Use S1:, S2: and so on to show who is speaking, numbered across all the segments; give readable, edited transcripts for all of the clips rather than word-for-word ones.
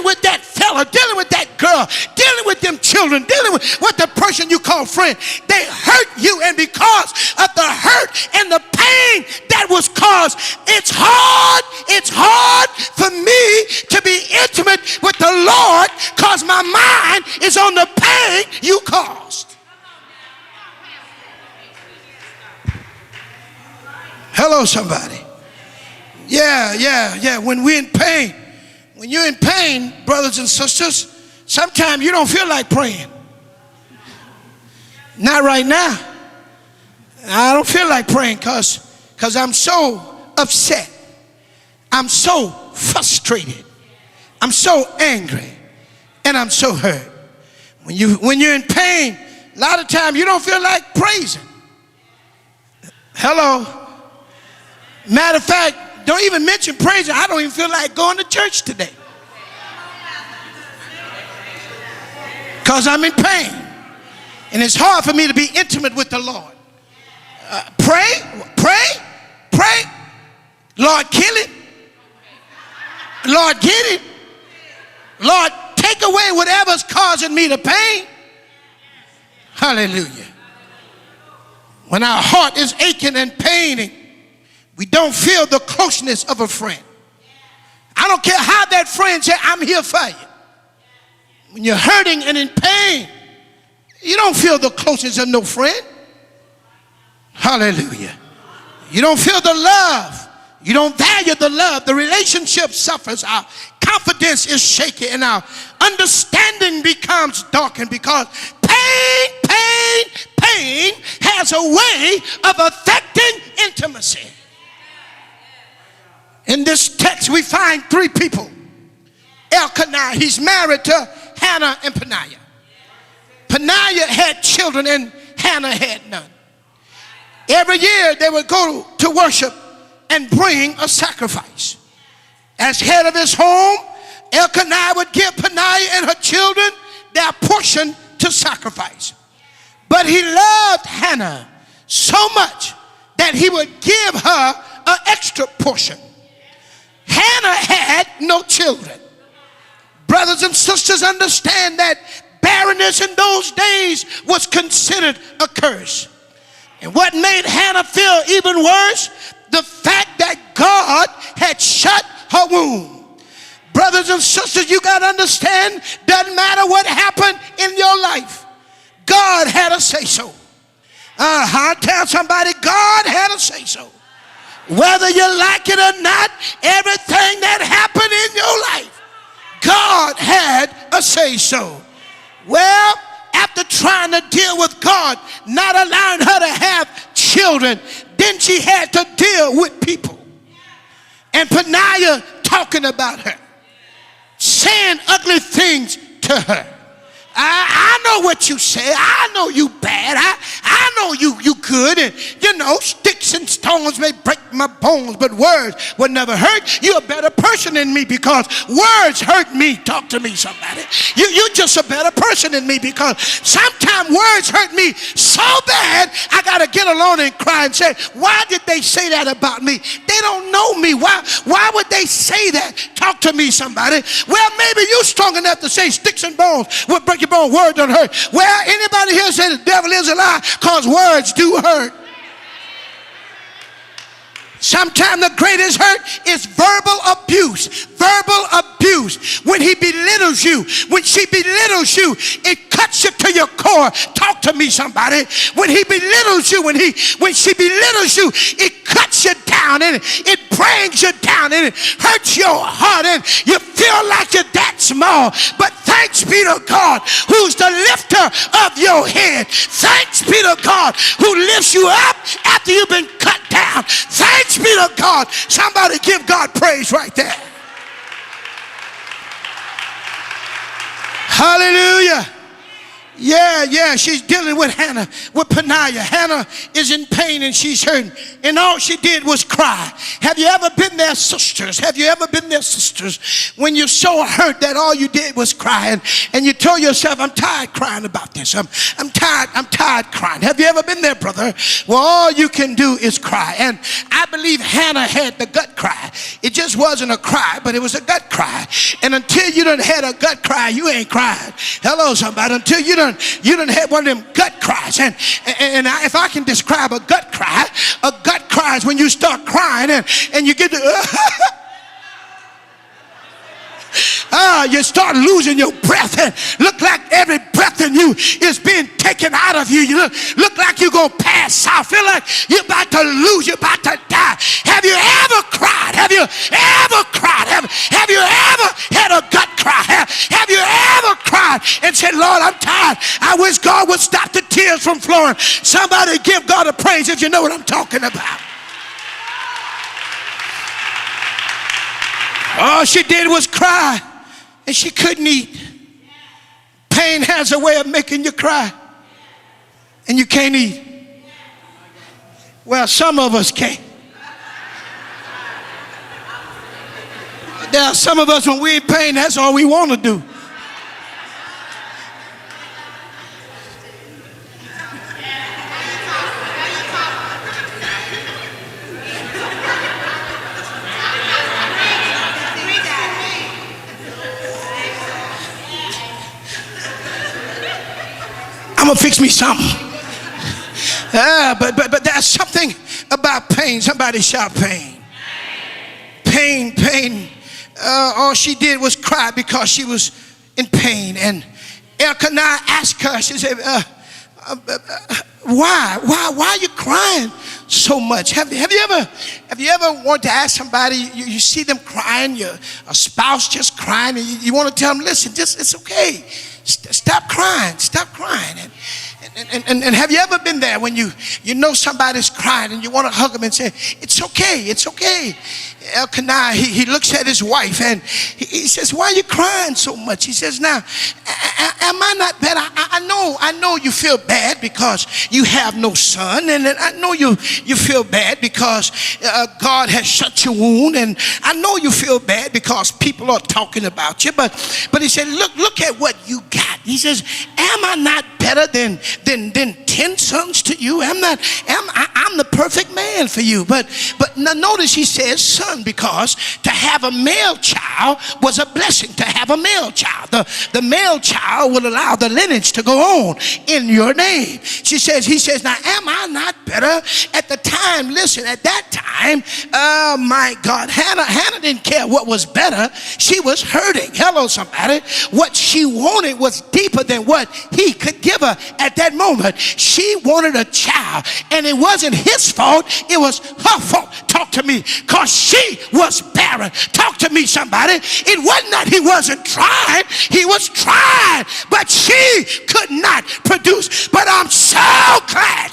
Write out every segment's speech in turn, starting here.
S1: dealing with that fella, dealing with that girl, dealing with them children, dealing with the person you call friend. They hurt you, and because of the hurt and the pain that was caused, it's hard for me to be intimate with the Lord because my mind is on the pain you caused. Hello, somebody. Yeah. When we're in pain, when you're in pain, brothers and sisters, sometimes you don't feel like praying. Not right now. I don't feel like praying because I'm so upset. I'm so frustrated. I'm so angry. And I'm so hurt. When you're in pain, a lot of times you don't feel like praising. Hello. Matter of fact, don't even mention praising. I don't even feel like going to church today. Because I'm in pain. And it's hard for me to be intimate with the Lord. Pray. Lord, kill it. Lord, get it. Lord, take away whatever's causing me the pain. Hallelujah. When our heart is aching and paining, we don't feel the closeness of a friend. I don't care how that friend says, I'm here for you. When you're hurting and in pain, you don't feel the closeness of no friend. Hallelujah. You don't feel the love. You don't value the love. The relationship suffers. Our confidence is shaky and our understanding becomes darkened because pain has a way of affecting intimacy. In this text, we find three people. Elkanah, he's married to Hannah and Peninnah. Peninnah had children and Hannah had none. Every year they would go to worship and bring a sacrifice. As head of his home, Elkanah would give Peninnah and her children their portion to sacrifice. But he loved Hannah so much that he would give her an extra portion. Hannah had no children. Brothers and sisters, understand that barrenness in those days was considered a curse. And what made Hannah feel even worse, the fact that God had shut her womb. Brothers and sisters, you got to understand, doesn't matter what happened in your life, God had a say-so. Tell somebody, God had a say-so. Whether you like it or not, everything that happened in your life, God had a say-so. Well, after trying to deal with God, not allowing her to have children, then she had to deal with people. And Peninnah talking about her, saying ugly things to her. I know what you say. I know you bad. I know you good. And you know, sticks and stones may break my bones, but words will never hurt. You're a better person than me because words hurt me. Talk to me, somebody. You're just a better person than me because sometimes words hurt me so bad I got to get alone and cry and say, why did they say that about me? They don't know me. Why would they say that? Talk to me, somebody. Well, maybe you're strong enough to say sticks and bones will break your bone. Word don't hurt. Well, anybody here say the devil is a lie? Because words do hurt. Sometimes the greatest hurt is verbal abuse. Verbal abuse. When he belittles you, when she belittles you, it cuts you to your core. Talk to me, somebody. When he belittles you, when she belittles you, it cuts you down and it brings you down and it hurts your heart and you feel like you're that small. But thanks be to God, who's the lifter of your head. Thanks be to God, who lifts you up after you've been cut down. Thanks be to God. Somebody give God praise right there. Hallelujah. Yeah, she's dealing with Hannah, with Peninnah. Hannah is in pain and she's hurting. And all she did was cry. Have you ever been there, sisters? Have you ever been there, sisters, when you're so hurt that all you did was cry and you told yourself, I'm tired crying about this. I'm tired crying. Have you ever been there, brother? Well, all you can do is cry. And I believe Hannah had the gut cry. It just wasn't a cry, but it was a gut cry. And until you done had a gut cry, you ain't cried. Hello, somebody. Until you done have one of them gut cries. And if I can describe a gut cry is when you start crying and you get to you start losing your breath and look like every breath in you is being taken out of you. You look like you're going to pass out. Feel like you're about to lose. You're about to die. Have you ever cried? Have you ever cried? Have you ever had a gut cry? Have you ever cried and said, Lord, I'm tired. I wish God would stop the tears from flowing. Somebody give God a praise if you know what I'm talking about. All she did was cry, and she couldn't eat. Pain has a way of making you cry, and you can't eat. Well, some of us can't. There are some of us, when we're in pain, that's all we want to do. I'm gonna fix me something. But there's something about pain. Somebody shout pain. Pain. All she did was cry because she was in pain. And Elkanah asked her, she said, why are you crying so much? Have you ever wanted to ask somebody, you see them crying, a spouse just crying, and you want to tell them, listen, it's okay. Stop crying. And have you ever been there when you know somebody's crying and you want to hug them and say, it's okay. Elkanah, he looks at his wife and he says, why are you crying so much? He says, now, am I not better? I know you feel bad because you have no son, and I know you feel bad because God has shut your wound, and I know you feel bad because people are talking about you, but he said, look at what you got. He says, am I not better than 10 sons to you? I'm the perfect man for you. But now notice he says son, because to have a male child was a blessing. To have a male child, the male child will allow the lineage to go on in your name. He says, now am I not better? At the time, listen, at that time, oh my God, Hannah didn't care what was better. She was hurting. Hello, somebody. What she wanted was deeper than what he could give her at that moment. She wanted a child, and it wasn't his fault, it was her fault. Talk to me, because she was barren. Talk to me, somebody. It wasn't that he wasn't trying, he was trying, but she could not produce. But I'm so glad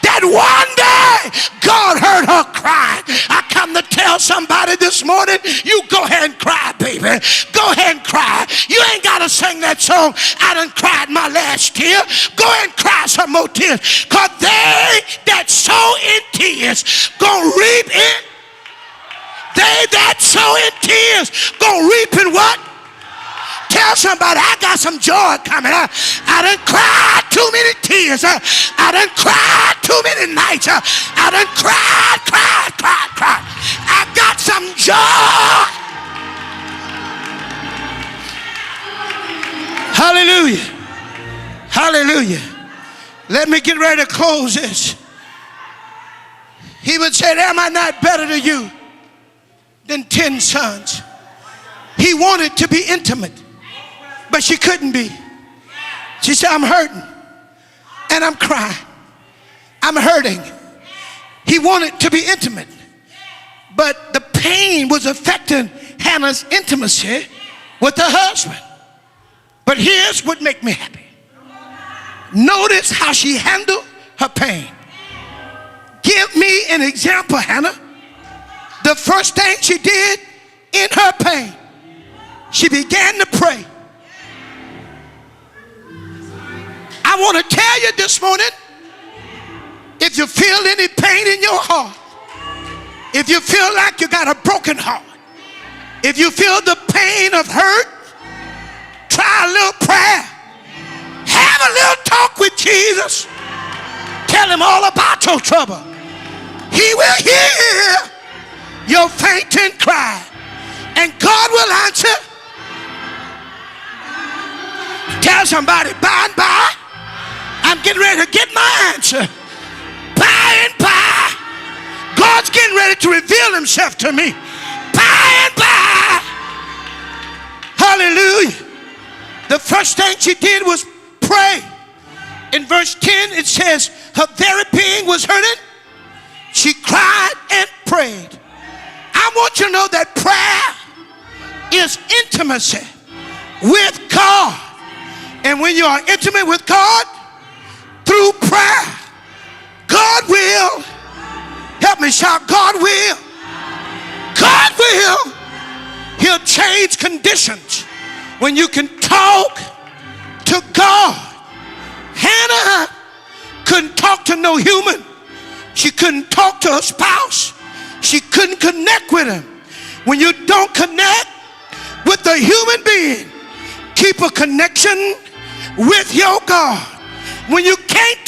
S1: that one day God heard her crying. I come to tell somebody this morning, you go ahead and cry, baby. Go ahead and cry. You ain't got to sing that song, I done cried my last tear. Go ahead and cry some more tears, because they that sow in tears gonna reap in. They that sow in tears gonna reap in what? Tell somebody, I got some joy coming. I done cried too many tears. I done cried too many nights. I done cried. I got some joy. Hallelujah. Let me get ready to close this. He would say, am I not better to you than 10 sons? He wanted to be intimate, but she couldn't be. She said, I'm hurting and I'm crying. I'm hurting. He wanted to be intimate, but the pain was affecting Hannah's intimacy with her husband. But here's what makes me happy. Notice how she handled her pain. Give me an example, Hannah. The first thing she did in her pain, she began to pray. I want to tell you this morning, if you feel any pain in your heart, if you feel like you got a broken heart, if you feel the pain of hurt, try a little prayer. Have a little talk with Jesus. Tell him all about your trouble. He will hear your fainting cry, and God will answer. Tell somebody, by and by, I'm getting ready to get my answer. By and by, God's getting ready to reveal himself to me. By and by. Hallelujah. The first thing she did was pray. In verse 10 it says her very being was hurting. She cried and prayed. I want you to know that prayer is intimacy with God. And when you are intimate with God through prayer, God will, help me shout, God will. God will. He'll change conditions when you can talk to God. Hannah couldn't talk to no human. She couldn't talk to her spouse. She couldn't connect with him. When you don't connect with a human being, keep a connection with your God. When you can't